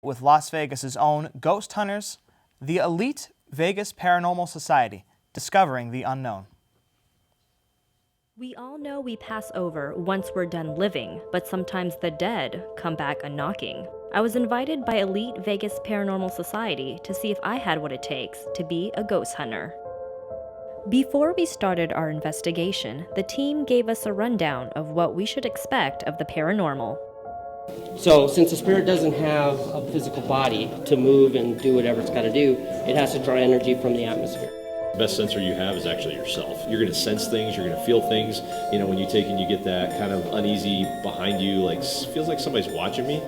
with Las Vegas's own ghost hunters, the elite Vegas Paranormal Society, discovering the unknown. We all know we pass over once we're done living, but sometimes the dead come back a-knocking. I was invited by elite Vegas Paranormal Society to see if I had what it takes to be a ghost hunter. Before we started our investigation, the team gave us a rundown of what we should expect of the paranormal. So since the spirit doesn't have a physical body to move and do whatever it's got to do, it has to draw energy from the atmosphere. The best sensor you have is actually yourself. You're going to sense things, you're going to feel things. You know, when you take and you get that kind of uneasy behind you, like feels like somebody's watching me.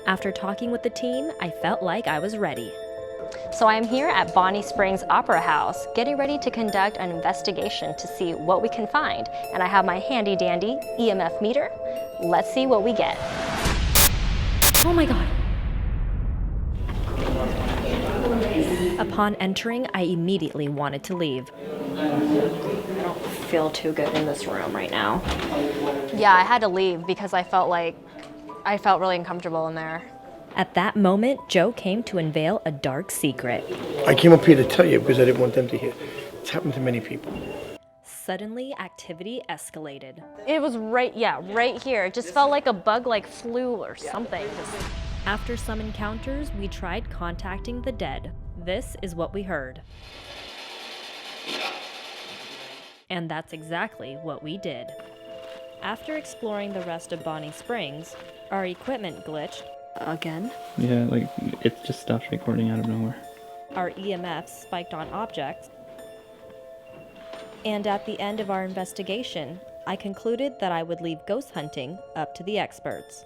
After talking with the team, I felt like I was ready. So I'm here at Bonnie Springs Opera House, getting ready to conduct an investigation to see what we can find. And I have my handy dandy EMF meter. Let's see what we get. Oh my God. Upon entering, I immediately wanted to leave. I don't feel too good in this room right now. Yeah, I had to leave because I felt really uncomfortable in there. At that moment, Joe came to unveil a dark secret. I came up here to tell you because I didn't want them to hear. It's happened to many people. Suddenly, activity escalated. It was right here. It just felt like a bug flew or something. After some encounters, we tried contacting the dead. This is what we heard. And that's exactly what we did. After exploring the rest of Bonnie Springs, our equipment glitched. Again? Yeah, it just stopped recording out of nowhere. Our EMFs spiked on objects. And at the end of our investigation, I concluded that I would leave ghost hunting up to the experts.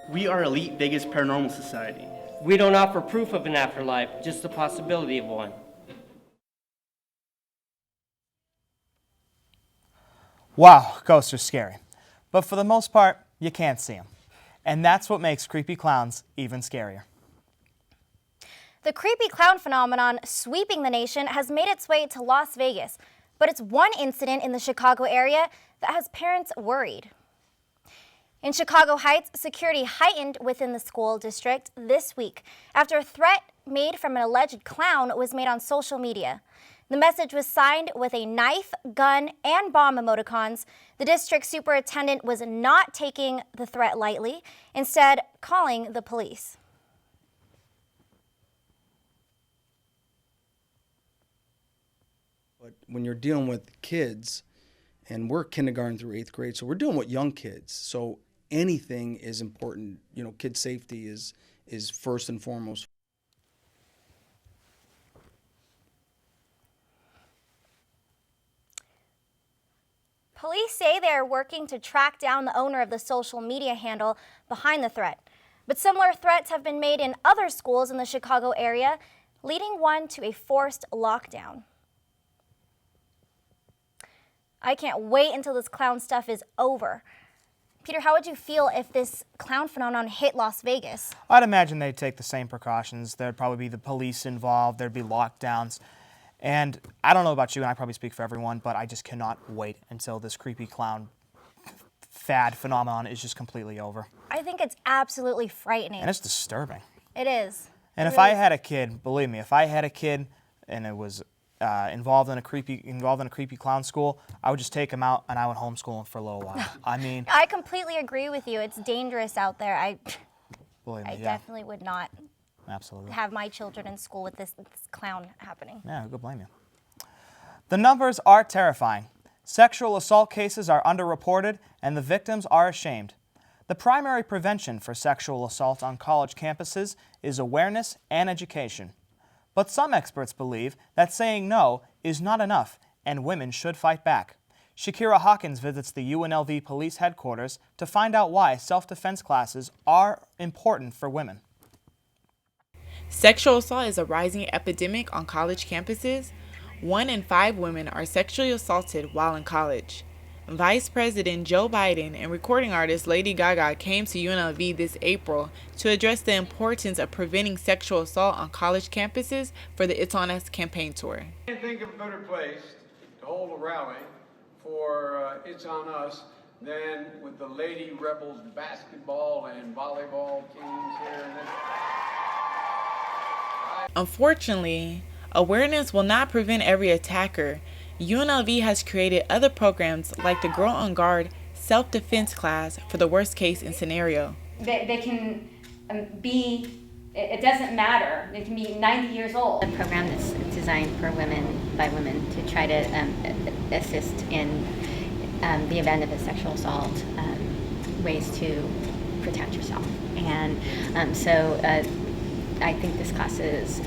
We are Elite Vegas Paranormal Society. We don't offer proof of an afterlife, just the possibility of one. Wow, ghosts are scary. But for the most part, you can't see them. And that's what makes creepy clowns even scarier. The creepy clown phenomenon sweeping the nation has made its way to Las Vegas, but it's one incident in the Chicago area that has parents worried. In Chicago Heights, security heightened within the school district this week after a threat made from an alleged clown was made on social media. The message was signed with a knife, gun, and bomb emoticons. The district superintendent was not taking the threat lightly, instead calling the police. But when you're dealing with kids, and we're kindergarten through 8th grade, so we're dealing with young kids. So anything is important. You know, kid safety is first and foremost. Police say they are working to track down the owner of the social media handle behind the threat. But similar threats have been made in other schools in the Chicago area, leading one to a forced lockdown. I can't wait until this clown stuff is over. Peter, how would you feel if this clown phenomenon hit Las Vegas? I'd imagine they'd take the same precautions. There'd probably be the police involved. There'd be lockdowns. And I don't know about you, and I probably speak for everyone, but I just cannot wait until this creepy clown fad phenomenon is just completely over. I think it's absolutely frightening. And it's disturbing. It is. And if I had a kid, believe me, if I had a kid and it was involved in a creepy clown school, I would just take him out and I would homeschool him for a little while. I mean, I completely agree with you. It's dangerous out there. I definitely would not have my children in school with this clown happening. Yeah, who could blame you? The numbers are terrifying. Sexual assault cases are underreported and the victims are ashamed. The primary prevention for sexual assault on college campuses is awareness and education. But some experts believe that saying no is not enough and women should fight back. Shakira Hawkins visits the UNLV police headquarters to find out why self-defense classes are important for women. Sexual assault is a rising epidemic on college campuses. 1 in 5 women are sexually assaulted while in college. Vice President Joe Biden and recording artist Lady Gaga came to UNLV this April to address the importance of preventing sexual assault on college campuses for the It's On Us campaign tour. I can't think of a better place to hold a rally for It's On Us Then with the Lady Rebels basketball and volleyball teams here in this. Unfortunately, awareness will not prevent every attacker. UNLV has created other programs like the Girl on Guard self-defense class for the worst case in scenario. They can be, it doesn't matter, they can be 90 years old. A program that's designed for women, by women, to try to assist in the event of a sexual assault, ways to protect yourself. And so I think this class is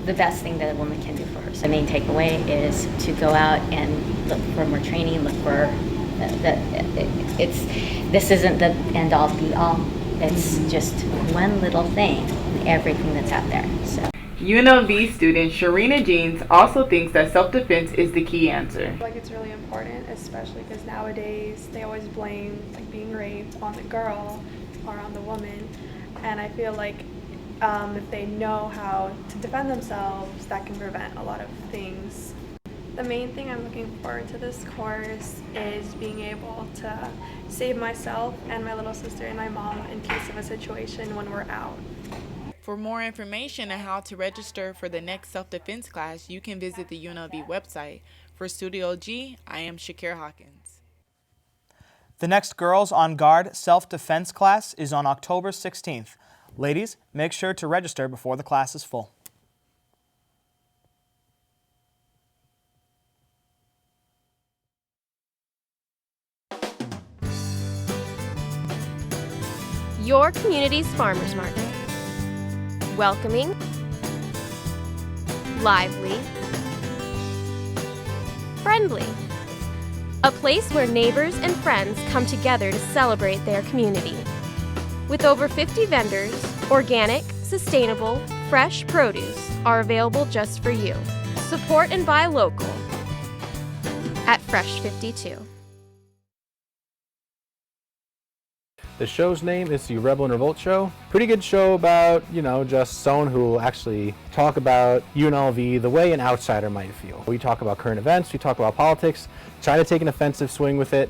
the best thing that a woman can do for herself. The main takeaway is to go out and look for more training, look for this isn't the end all be all. It's just one little thing in everything that's out there. So. UNLV student Sharina Jeans also thinks that self-defense is the key answer. I feel like it's really important, especially because nowadays they always blame like being raped on the girl or on the woman, and I feel like if they know how to defend themselves, that can prevent a lot of things. The main thing I'm looking forward to this course is being able to save myself and my little sister and my mom in case of a situation when we're out. For more information on how to register for the next self-defense class, you can visit the UNLV website. For Studio G, I am Shakira Hawkins. The next Girls on Guard self-defense class is on October 16th. Ladies, make sure to register before the class is full. Your community's farmers market. Welcoming, lively, friendly. A place where neighbors and friends come together to celebrate their community. With over 50 vendors, organic, sustainable, fresh produce are available just for you. Support and buy local at Fresh 52. The show's name is the Rebel and Revolt Show. Pretty good show about, just someone who will actually talk about UNLV the way an outsider might feel. We talk about current events, we talk about politics, try to take an offensive swing with it.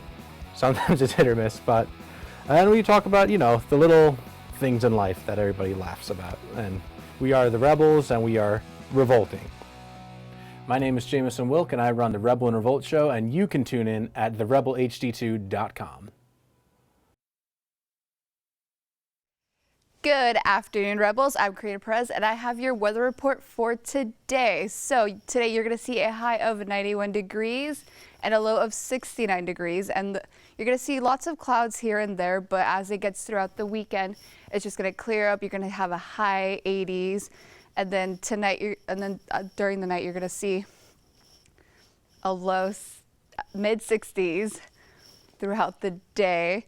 Sometimes it's hit or miss, but and we talk about, the little things in life that everybody laughs about. And we are the Rebels and we are revolting. My name is Jameson Wilk and I run the Rebel and Revolt Show, and you can tune in at therebelhd2.com. Good afternoon, Rebels. I'm Karina Perez, and I have your weather report for today. So today you're going to see a high of 91 degrees and a low of 69 degrees, and you're going to see lots of clouds here and there, but as it gets throughout the weekend, it's just going to clear up. You're going to have a high 80s, and then tonight, during the night, you're going to see a low mid 60s throughout the day.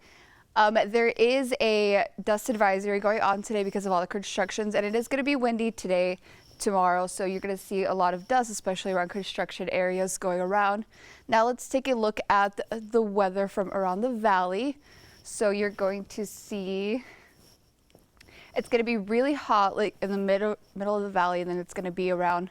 There is a dust advisory going on today because of all the constructions, and it is going to be windy today, tomorrow, so you're going to see a lot of dust, especially around construction areas going around. Now let's take a look at the weather from around the valley. So you're going to see it's going to be really hot, like in the middle of the valley, and then it's going to be around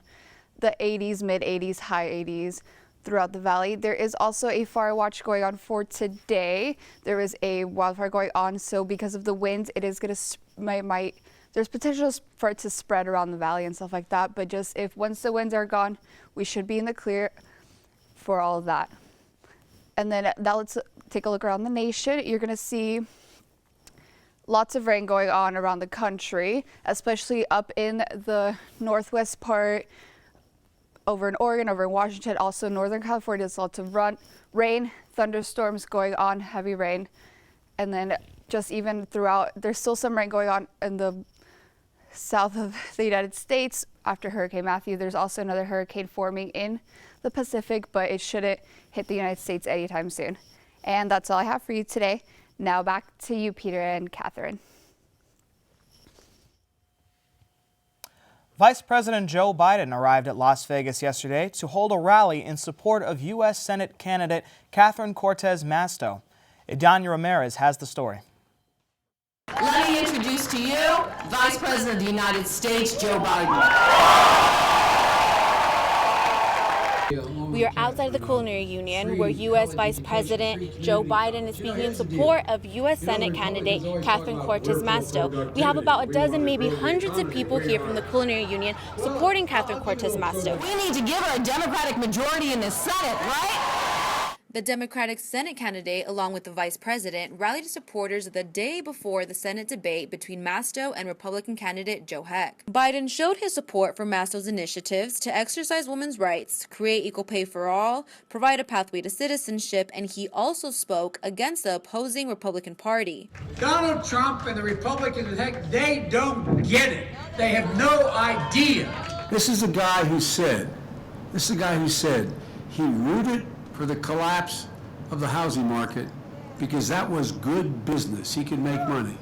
the 80s, mid 80s, high 80s. Throughout the valley. There is also a fire watch going on for today. There is a wildfire going on, so because of the winds, it is going to there's potential for it to spread around the valley and stuff like that, but just once the winds are gone, we should be in the clear for all of that. And then now let's take a look around the nation. You're going to see lots of rain going on around the country, especially up in the northwest part, over in Oregon, over in Washington, also Northern California. There's lots of rain, thunderstorms going on, heavy rain. And then just even throughout, there's still some rain going on in the south of the United States after Hurricane Matthew. There's also another hurricane forming in the Pacific, but it shouldn't hit the United States anytime soon. And that's all I have for you today. Now back to you, Peter and Catherine. Vice President Joe Biden arrived at Las Vegas yesterday to hold a rally in support of U.S. Senate candidate Catherine Cortez Masto. Idania Ramirez has the story. Let me introduce to you Vice President of the United States, Joe Biden. We are outside of the Culinary Union where U.S. Vice President Joe Biden is speaking in support of U.S. Senate candidate Catherine Cortez Masto. We have about a dozen, maybe hundreds of people here from the Culinary Union supporting Catherine Cortez Masto. We need to give her a Democratic majority in the Senate, right? The Democratic Senate candidate, along with the vice president, rallied supporters the day before the Senate debate between Masto and Republican candidate Joe Heck. Biden showed his support for Masto's initiatives to exercise women's rights, create equal pay for all, provide a pathway to citizenship, and he also spoke against the opposing Republican Party. Donald Trump and the Republicans, heck, they don't get it. They have no idea. This is a guy who said he rooted for the collapse of the housing market because that was good business. He could make money.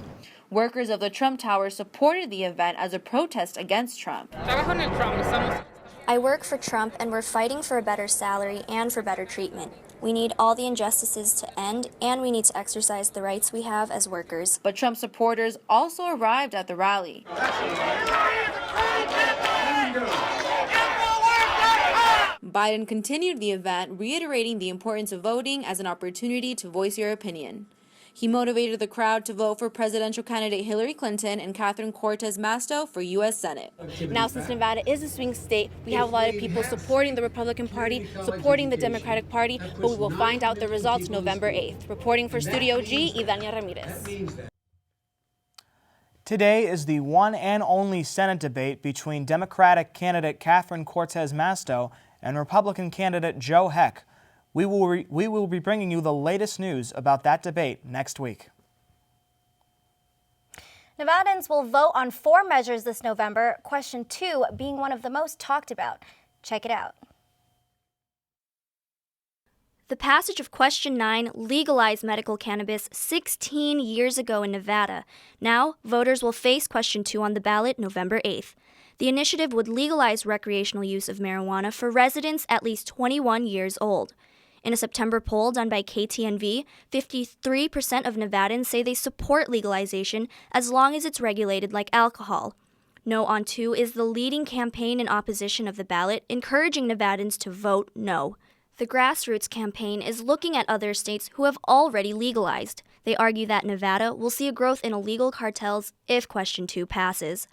Workers of the Trump Tower supported the event as a protest against Trump. I work for Trump and we're fighting for a better salary and for better treatment. We need all the injustices to end and we need to exercise the rights we have as workers. But Trump supporters also arrived at the rally. Biden continued the event, reiterating the importance of voting as an opportunity to voice your opinion. He motivated the crowd to vote for presidential candidate Hillary Clinton and Catherine Cortez Masto for U.S. Senate. Now, since Nevada is a swing state, we have a lot of people supporting the Republican Party, supporting the Democratic Party, but we will find out the results November 8th. Reporting for Studio G, Ivania Ramirez. Today is the one and only Senate debate between Democratic candidate Catherine Cortez Masto and Republican candidate Joe Heck. We will be bringing you the latest news about that debate next week. Nevadans will vote on 4 measures this November, question 2 being one of the most talked about. Check it out. The passage of Question 9 legalized medical cannabis 16 years ago in Nevada. Now, voters will face Question 2 on the ballot November 8th. The initiative would legalize recreational use of marijuana for residents at least 21 years old. In a September poll done by KTNV, 53% of Nevadans say they support legalization as long as it's regulated like alcohol. No on 2 is the leading campaign in opposition of the ballot, encouraging Nevadans to vote no. The Grassroots campaign is looking at other states who have already legalized. They argue that Nevada will see a growth in illegal cartels if Question 2 passes.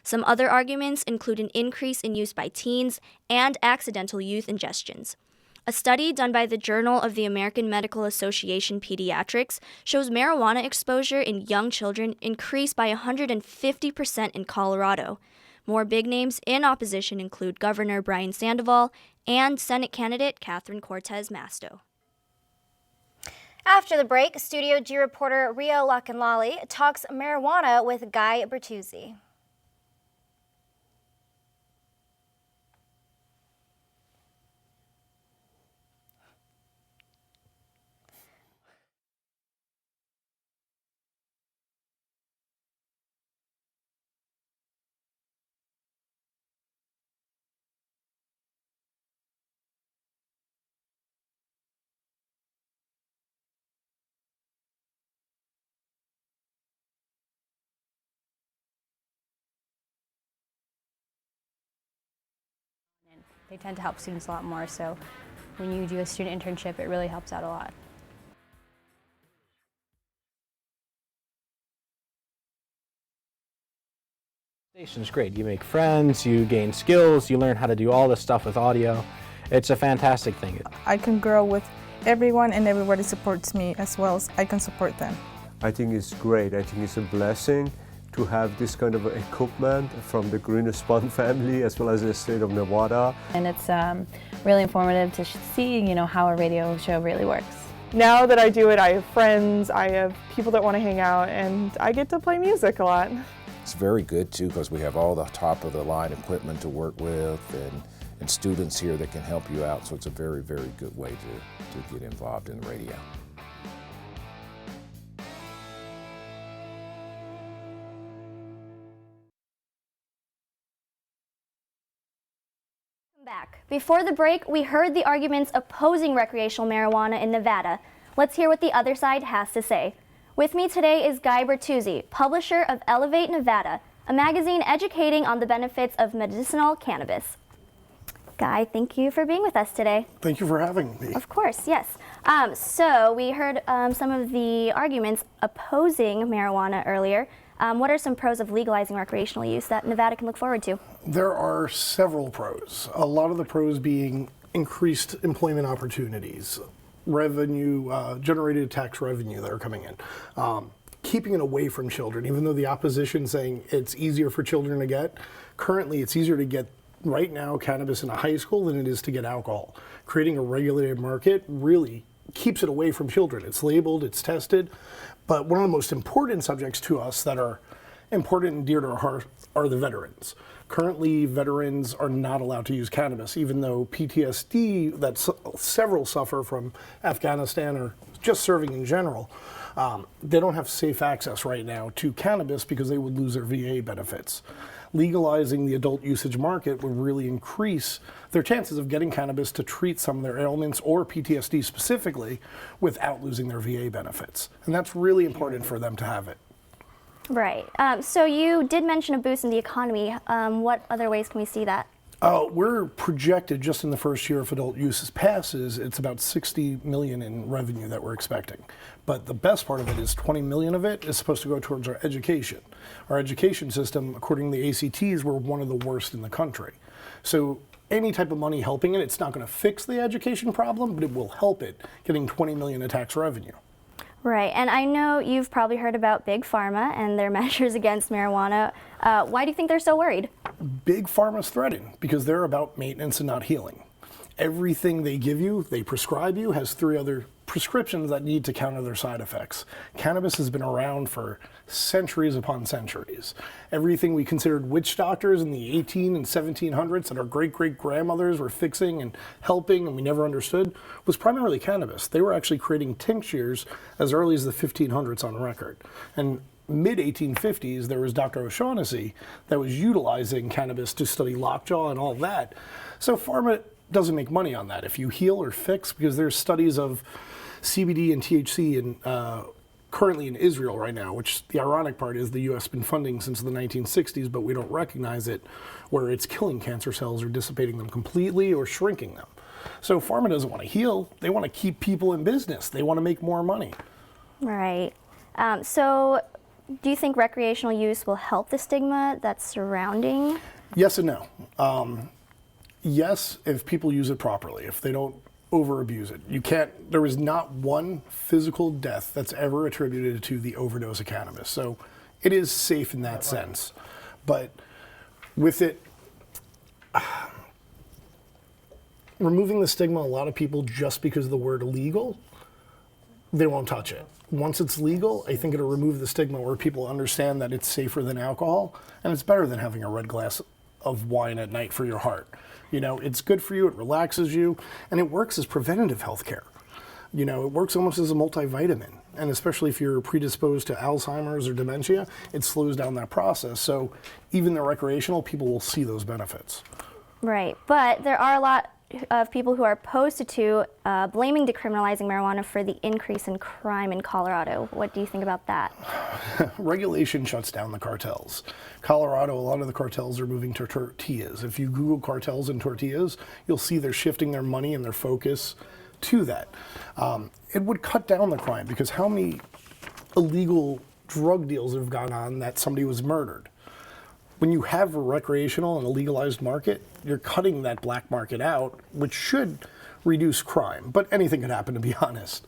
Some other arguments include an increase in use by teens and accidental youth ingestions. A study done by the Journal of the American Medical Association Pediatrics shows marijuana exposure in young children increased by 150% in Colorado. More big names in opposition include Governor Brian Sandoval and Senate candidate Catherine Cortez Masto. After the break, Studio G reporter Rio Lakanlali talks marijuana with Guy Bertuzzi. They tend to help students a lot more, so when you do a student internship, it really helps out a lot. Station's great. You make friends, you gain skills, you learn how to do all this stuff with audio. It's a fantastic thing. I can grow with everyone and everybody supports me as well as I can support them. I think it's great. I think it's a blessing to have this kind of equipment from the Green Spun family as well as the state of Nevada. And it's really informative to see, how a radio show really works. Now that I do it, I have friends, I have people that want to hang out, and I get to play music a lot. It's very good too because we have all the top of the line equipment to work with and students here that can help you out. So it's a very, very good way to get involved in radio. Back. Before the break, we heard the arguments opposing recreational marijuana in Nevada. Let's hear what the other side has to say. With me today is Guy Bertuzzi, publisher of Elevate Nevada, a magazine educating on the benefits of medicinal cannabis. Guy, thank you for being with us today. Thank you for having me. Of course, yes. So we heard some of the arguments opposing marijuana earlier. What are some pros of legalizing recreational use that Nevada can look forward to? There are several pros. A lot of the pros being increased employment opportunities, revenue, generated tax revenue that are coming in. Keeping it away from children, even though the opposition saying it's easier for children to get, currently it's easier to get right now cannabis in a high school than it is to get alcohol. Creating a regulated market really keeps it away from children. It's labeled, it's tested, but one of the most important subjects to us that are important and dear to our heart are the veterans. Currently, veterans are not allowed to use cannabis, even though PTSD that several suffer from Afghanistan or just serving in general, they don't have safe access right now to cannabis because they would lose their VA benefits. Legalizing the adult usage market would really increase their chances of getting cannabis to treat some of their ailments or PTSD specifically without losing their VA benefits. And that's really important for them to have it. Right. So you did mention a boost in the economy. What other ways can we see that? We're projected just in the first year if adult use passes, it's about $60 million in revenue that we're expecting. But the best part of it is 20 million of it is supposed to go towards our education. Our education system, according to the ACTs, we're one of the worst in the country. So any type of money helping it, it's not going to fix the education problem, but it will help it getting 20 million in tax revenue. Right, and I know you've probably heard about Big Pharma and their measures against marijuana. Why do you think they're so worried? Big Pharma's threatened because they're about maintenance and not healing. Everything they give you, they prescribe you, has 3 other prescriptions that need to counter their side effects. Cannabis has been around for centuries upon centuries. Everything we considered witch doctors in the 18 and 1700s that our great-great-grandmothers were fixing and helping and we never understood was primarily cannabis. They were actually creating tinctures as early as the 1500s on record. And mid-1850s, there was Dr. O'Shaughnessy that was utilizing cannabis to study lockjaw and all that. So pharma doesn't make money on that. If you heal or fix, because there's studies of CBD and THC in, currently in Israel right now, which the ironic part is the U.S. has been funding since the 1960s, but we don't recognize it, where it's killing cancer cells or dissipating them completely or shrinking them. So pharma doesn't want to heal. They want to keep people in business. They want to make more money. Right. So do you think recreational use will help the stigma that's surrounding? Yes and no. Yes, if people use it properly, if they don't over abuse it. There is not one physical death that's ever attributed to the overdose of cannabis. So it is safe in that sense. But with it, removing the stigma, a lot of people, just because of the word illegal, they won't touch it. Once it's legal, I think it'll remove the stigma where people understand that it's safer than alcohol and it's better than having a red glass of wine at night for your heart. You know, it's good for you, it relaxes you, and it works as preventative health care. You know, it works almost as a multivitamin. And especially if you're predisposed to Alzheimer's or dementia, it slows down that process. So even the recreational, people will see those benefits. Right, but there are a lot of people who are opposed to blaming decriminalizing marijuana for the increase in crime in Colorado. What do you think about that? Regulation shuts down the cartels. Colorado, a lot of the cartels are moving to tortillas. If you Google cartels and tortillas, you'll see they're shifting their money and their focus to that. It would cut down the crime because how many illegal drug deals have gone on that somebody was murdered? When you have a recreational and a legalized market, you're cutting that black market out, which should reduce crime. But anything could happen, to be honest.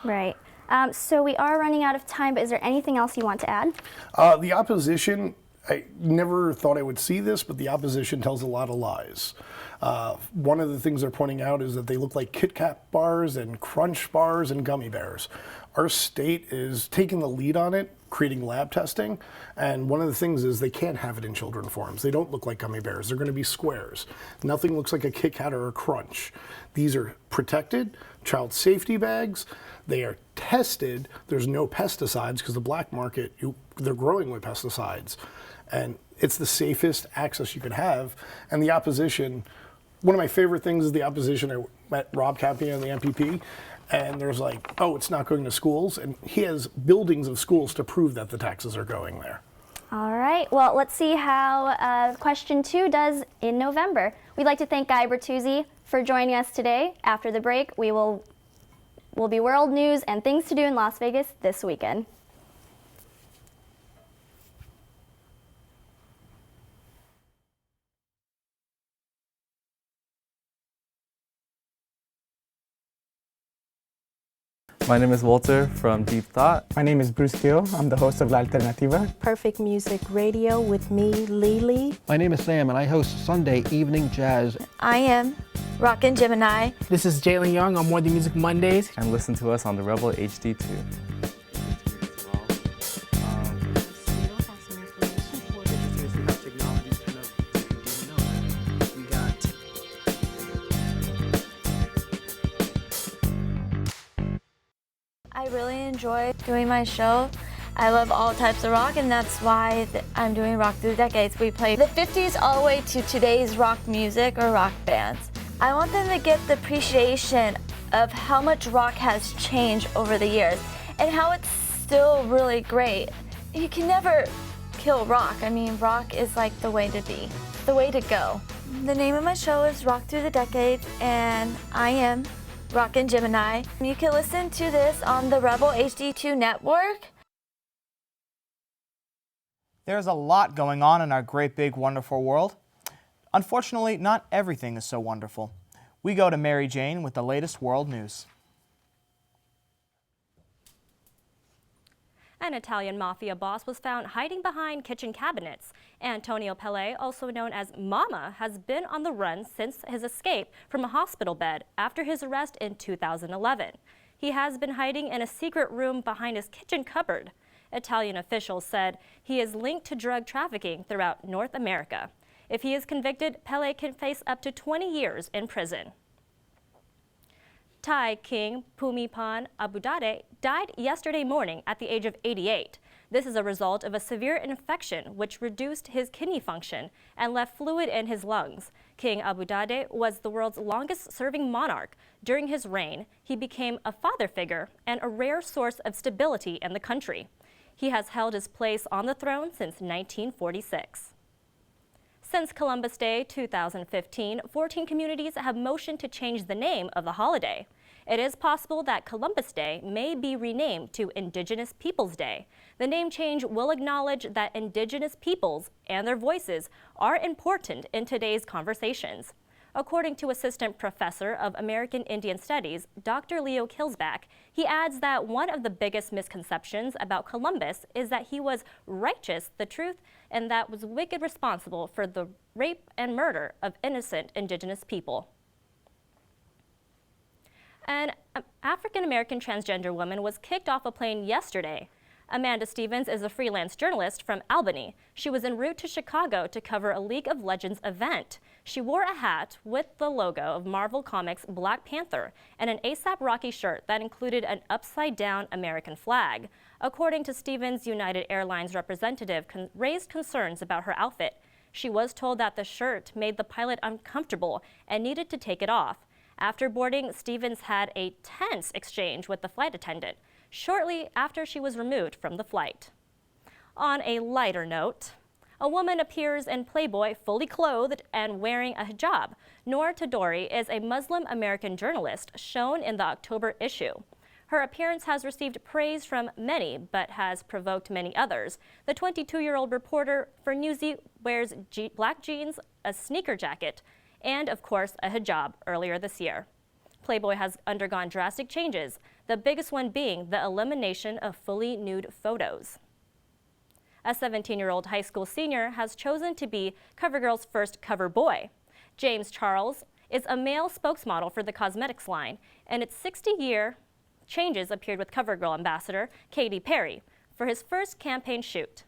Right. So we are running out of time, but is there anything else you want to add? The opposition, I never thought I would see this, but the opposition tells a lot of lies. One of the things they're pointing out is that they look like Kit Kat bars and Crunch bars and gummy bears. Our state is taking the lead on it, creating lab testing, and one of the things is they can't have it in children forms. They don't look like gummy bears. They're going to be squares. Nothing looks like a Kit Kat or a Crunch. These are protected child safety bags. They are tested. There's no pesticides because the black market, they're growing with pesticides. And it's the safest access you could have. And the opposition, one of my favorite things is the opposition. I met Rob Campion in the MPP, and there's like, oh, it's not going to schools. And he has buildings of schools to prove that the taxes are going there. All right, well, let's see how question 2 does in November. We'd like to thank Guy Bertuzzi for joining us today. After the break, will be world news and things to do in Las Vegas this weekend. My name is Walter from Deep Thought. My name is Bruce Gill. I'm the host of La Alternativa. Perfect Music Radio with me, Lily. My name is Sam and I host Sunday Evening Jazz. I am Rockin' Gemini. This is Jalen Young on More Than Music Mondays. And listen to us on the Rebel HD2. I really enjoy doing my show. I love all types of rock, and that's why I'm doing Rock Through the Decades. We play the 50s all the way to today's rock music or rock bands. I want them to get the appreciation of how much rock has changed over the years and how it's still really great. You can never kill rock. I mean, rock is like the way to be, the way to go. The name of my show is Rock Through the Decades, and I am Rockin' Gemini. You can listen to this on the Rebel HD2 network. There's a lot going on in our great big wonderful world. Unfortunately, not everything is so wonderful. We go to Mary Jane with the latest world news. An Italian mafia boss was found hiding behind kitchen cabinets. Antonio Pelle, also known as Mama, has been on the run since his escape from a hospital bed after his arrest in 2011. He has been hiding in a secret room behind his kitchen cupboard. Italian officials said he is linked to drug trafficking throughout North America. If he is convicted, Pelle can face up to 20 years in prison. Thai King Bhumibol Adulyadej died yesterday morning at the age of 88. This is a result of a severe infection which reduced his kidney function and left fluid in his lungs. King Adulyadej was the world's longest-serving monarch. During his reign, he became a father figure and a rare source of stability in the country. He has held his place on the throne since 1946. Since Columbus Day 2015, 14 communities have motioned to change the name of the holiday. It is possible that Columbus Day may be renamed to Indigenous Peoples Day. The name change will acknowledge that Indigenous peoples and their voices are important in today's conversations. According to Assistant Professor of American Indian Studies, Dr. Leo Kilsback, he adds that one of the biggest misconceptions about Columbus is that he was righteous, the truth, and that was wicked responsible for the rape and murder of innocent Indigenous people. An African-American transgender woman was kicked off a plane yesterday. Amanda Stevens is a freelance journalist from Albany. She was en route to Chicago to cover a League of Legends event. She wore a hat with the logo of Marvel Comics' Black Panther and an A$AP Rocky shirt that included an upside-down American flag. According to Stevens, United Airlines representative raised concerns about her outfit. She was told that the shirt made the pilot uncomfortable and needed to take it off. After boarding, Stevens had a tense exchange with the flight attendant shortly after she was removed from the flight. On a lighter note, a woman appears in Playboy fully clothed and wearing a hijab. Noor Tadori is a Muslim American journalist shown in the October issue. Her appearance has received praise from many, but has provoked many others. The 22-year-old reporter for Newsy wears black jeans, a sneaker jacket, and, of course, a hijab earlier this year. Playboy has undergone drastic changes, the biggest one being the elimination of fully nude photos. A 17-year-old high school senior has chosen to be CoverGirl's first cover boy. James Charles is a male spokesmodel for the cosmetics line, and its 60-year changes appeared with CoverGirl ambassador Katy Perry for his first campaign shoot.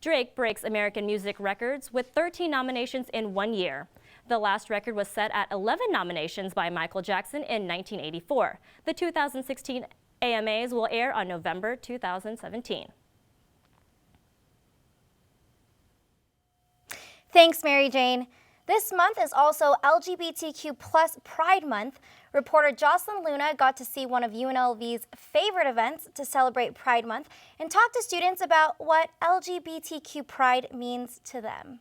Drake breaks American music records with 13 nominations in 1 year. The last record was set at 11 nominations by Michael Jackson in 1984. The 2016 AMAs will air on November 2017. Thanks, Mary Jane. This month is also LGBTQ plus Pride Month. Reporter Jocelyn Luna got to see one of UNLV's favorite events to celebrate Pride Month and talk to students about what LGBTQ Pride means to them.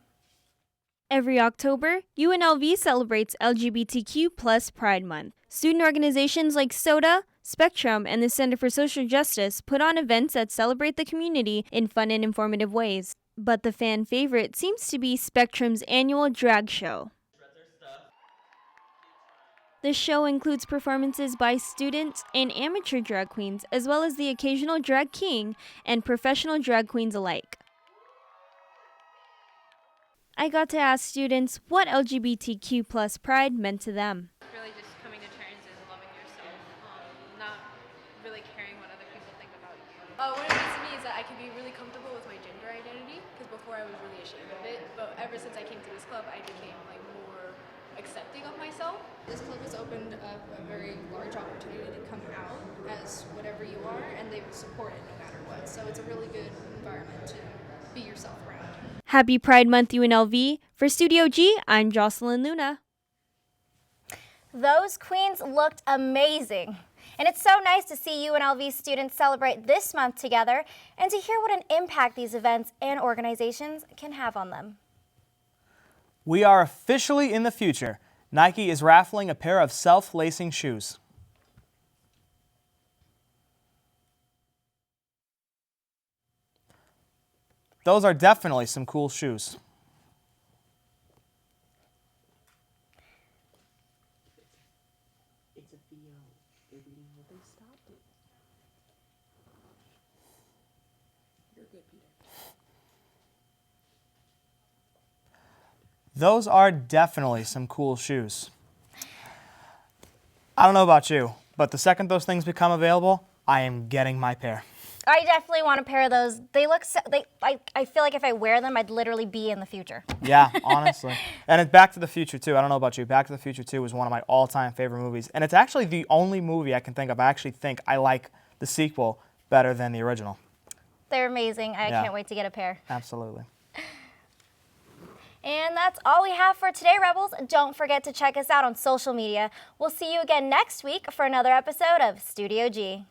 Every October, UNLV celebrates LGBTQ plus Pride Month. Student organizations like SODA, Spectrum, and the Center for Social Justice put on events that celebrate the community in fun and informative ways. But the fan favorite seems to be Spectrum's annual drag show. The show includes performances by students and amateur drag queens, as well as the occasional drag king and professional drag queens alike. I got to ask students what LGBTQ plus Pride meant to them. Really just coming to terms and loving yourself, not really caring what other people think about you. What it means to me is that I can be really comfortable with my gender identity, because before I was really ashamed of it, but ever since I came to this club, I became more accepting of myself. This club has opened up a very large opportunity to come out as whatever you are, and they support it no matter what. So it's a really good environment to be yourself around. Happy Pride Month, UNLV. For Studio G, I'm Jocelyn Luna. Those queens looked amazing. And it's so nice to see UNLV students celebrate this month together and to hear what an impact these events and organizations can have on them. We are officially in the future. Nike is raffling a pair of self-lacing shoes. Those are definitely some cool shoes. Those are definitely some cool shoes. I don't know about you, but the second those things become available, I am getting my pair. I definitely want a pair of those. They look so, I feel like if I wear them, I'd literally be in the future. Yeah, honestly. And it's Back to the Future 2. I don't know about you. Back to the Future 2 is one of my all-time favorite movies. And it's actually the only movie I can think of. I actually think I like the sequel better than the original. They're amazing. I can't wait to get a pair. Absolutely. And that's all we have for today, Rebels. Don't forget to check us out on social media. We'll see you again next week for another episode of Studio G.